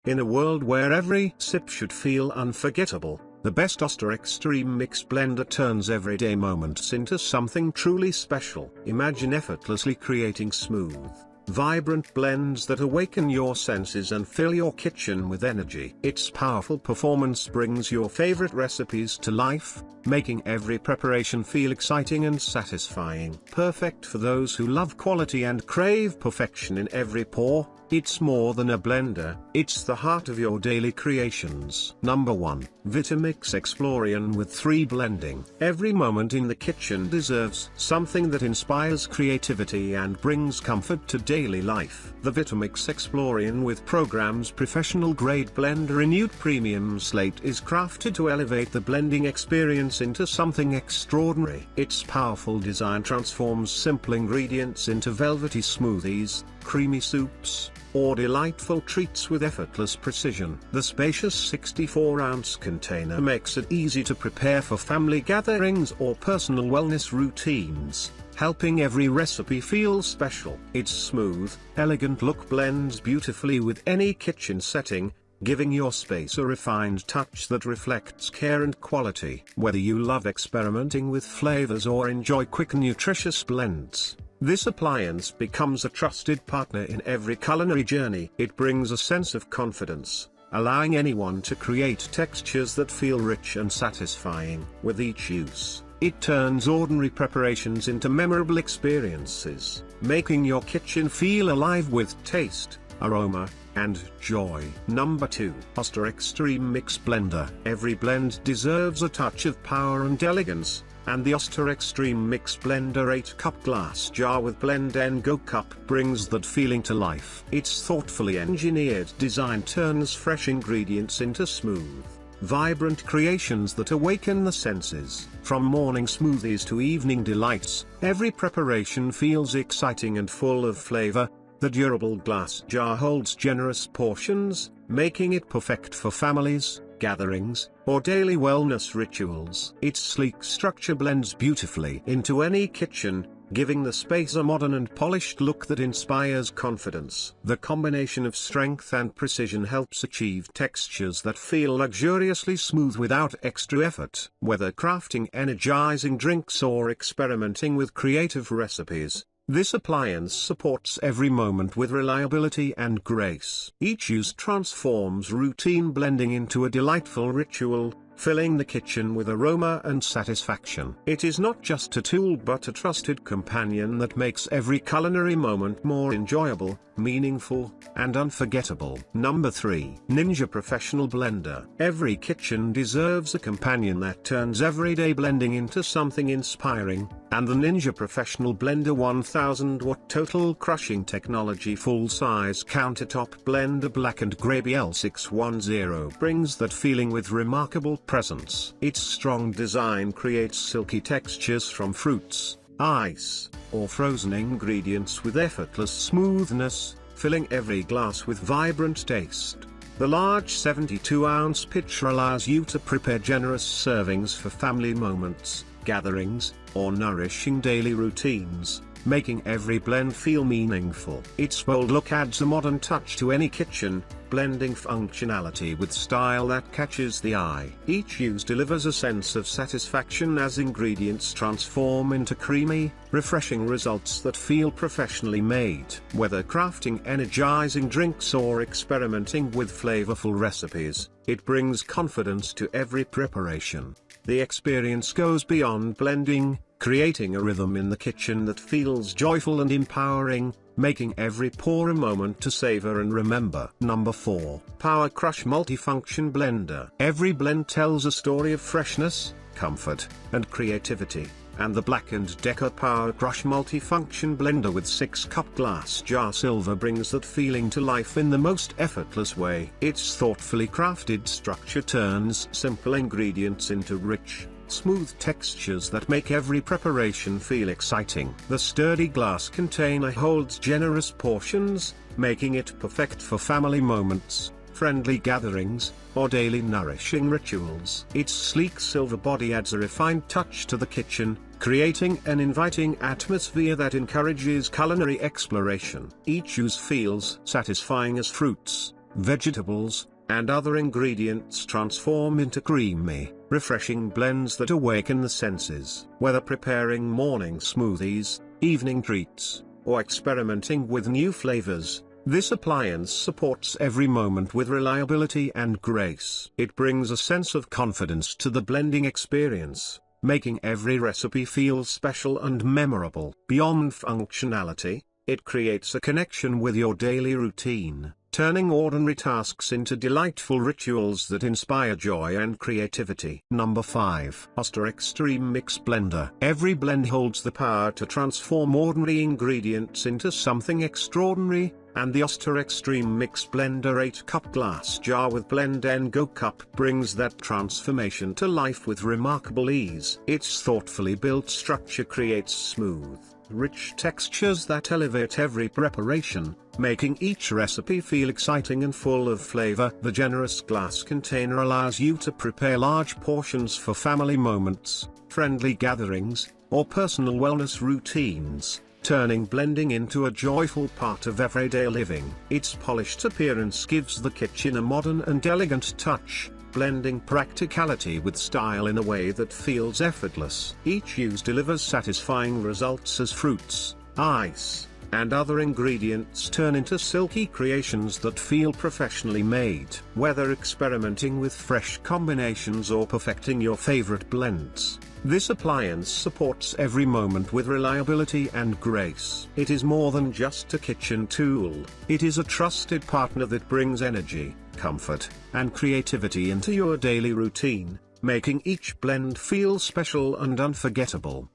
In a world where every sip should feel unforgettable, the best Oster Extreme Mix Blender turns everyday moments into something truly special. Imagine effortlessly creating smooth, vibrant blends that awaken your senses and fill your kitchen with energy. Its powerful performance brings your favorite recipes to life, making every preparation feel exciting and satisfying. Perfect for those who love quality and crave perfection in every pour, it's more than a blender, it's the heart of your daily creations. Number 1. Vitamix Explorian with 3 Blending. Every moment in the kitchen deserves something that inspires creativity and brings comfort to daily life. The Vitamix Explorian with Program's professional-grade blender renewed premium slate is crafted to elevate the blending experience into something extraordinary. Its powerful design transforms simple ingredients into velvety smoothies, creamy soups, or delightful treats with effortless precision. The spacious 64-ounce container makes it easy to prepare for family gatherings or personal wellness routines, helping every recipe feel special. Its smooth, elegant look blends beautifully with any kitchen setting, giving your space a refined touch that reflects care and quality. Whether you love experimenting with flavors or enjoy quick and nutritious blends, this appliance becomes a trusted partner in every culinary journey. It brings a sense of confidence, allowing anyone to create textures that feel rich and satisfying. With each use, it turns ordinary preparations into memorable experiences, making your kitchen feel alive with taste, aroma, and joy. Number 2. Oster Extreme Mix Blender. Every blend deserves a touch of power and elegance, and the Oster Extreme Mix Blender 8-cup glass jar with Blend and Go cup brings that feeling to life. Its thoughtfully engineered design turns fresh ingredients into smooth, vibrant creations that awaken the senses. From morning smoothies to evening delights, every preparation feels exciting and full of flavor. The durable glass jar holds generous portions, making it perfect for families, gatherings, or daily wellness rituals. Its sleek structure blends beautifully into any kitchen, giving the space a modern and polished look that inspires confidence. The combination of strength and precision helps achieve textures that feel luxuriously smooth without extra effort. Whether crafting energizing drinks or experimenting with creative recipes, this appliance supports every moment with reliability and grace. Each use transforms routine blending into a delightful ritual, filling the kitchen with aroma and satisfaction. It is not just a tool but a trusted companion that makes every culinary moment more enjoyable, meaningful, and unforgettable. Number 3. Ninja Professional Blender. Every kitchen deserves a companion that turns everyday blending into something inspiring, and the Ninja Professional Blender 1000-watt total crushing technology full-size countertop blender black and gray BL610 brings that feeling with remarkable presence. Its strong design creates silky textures from fruits, ice, or frozen ingredients with effortless smoothness, filling every glass with vibrant taste. The large 72-ounce pitcher allows you to prepare generous servings for family moments, gatherings, or nourishing daily routines, making every blend feel meaningful. Its bold look adds a modern touch to any kitchen, blending functionality with style that catches the eye. Each use delivers a sense of satisfaction as ingredients transform into creamy, refreshing results that feel professionally made. Whether crafting energizing drinks or experimenting with flavorful recipes, it brings confidence to every preparation. The experience goes beyond blending, creating a rhythm in the kitchen that feels joyful and empowering, making every pour a moment to savor and remember. Number 4. Power Crush Multifunction Blender. Every blend tells a story of freshness, comfort, and creativity, and the Black & Decker Power Crush Multifunction Blender with 6-cup glass jar silver brings that feeling to life in the most effortless way. Its thoughtfully crafted structure turns simple ingredients into rich, smooth textures that make every preparation feel exciting. The sturdy glass container holds generous portions, making it perfect for family moments, friendly gatherings, or daily nourishing rituals. Its sleek silver body adds a refined touch to the kitchen, creating an inviting atmosphere that encourages culinary exploration. Each use feels satisfying as fruits, vegetables, and other ingredients transform into creamy, refreshing blends that awaken the senses. Whether preparing morning smoothies, evening treats, or experimenting with new flavors, this appliance supports every moment with reliability and grace. It brings a sense of confidence to the blending experience, making every recipe feel special and memorable. Beyond functionality, it creates a connection with your daily routine, turning ordinary tasks into delightful rituals that inspire joy and creativity. Number 5. Oster Extreme Mix Blender. Every blend holds the power to transform ordinary ingredients into something extraordinary, and the Oster Extreme Mix Blender 8-cup glass jar with Blend and Go cup brings that transformation to life with remarkable ease. Its thoughtfully built structure creates smooth, rich textures that elevate every preparation, making each recipe feel exciting and full of flavor. The generous glass container allows you to prepare large portions for family moments, friendly gatherings, or personal wellness routines, turning blending into a joyful part of everyday living. Its polished appearance gives the kitchen a modern and elegant touch, blending practicality with style in a way that feels effortless. Each use delivers satisfying results as fruits, ice, and other ingredients turn into silky creations that feel professionally made. Whether experimenting with fresh combinations or perfecting your favorite blends, this appliance supports every moment with reliability and grace. It is more than just a kitchen tool. It is a trusted partner that brings energy, comfort, and creativity into your daily routine, making each blend feel special and unforgettable.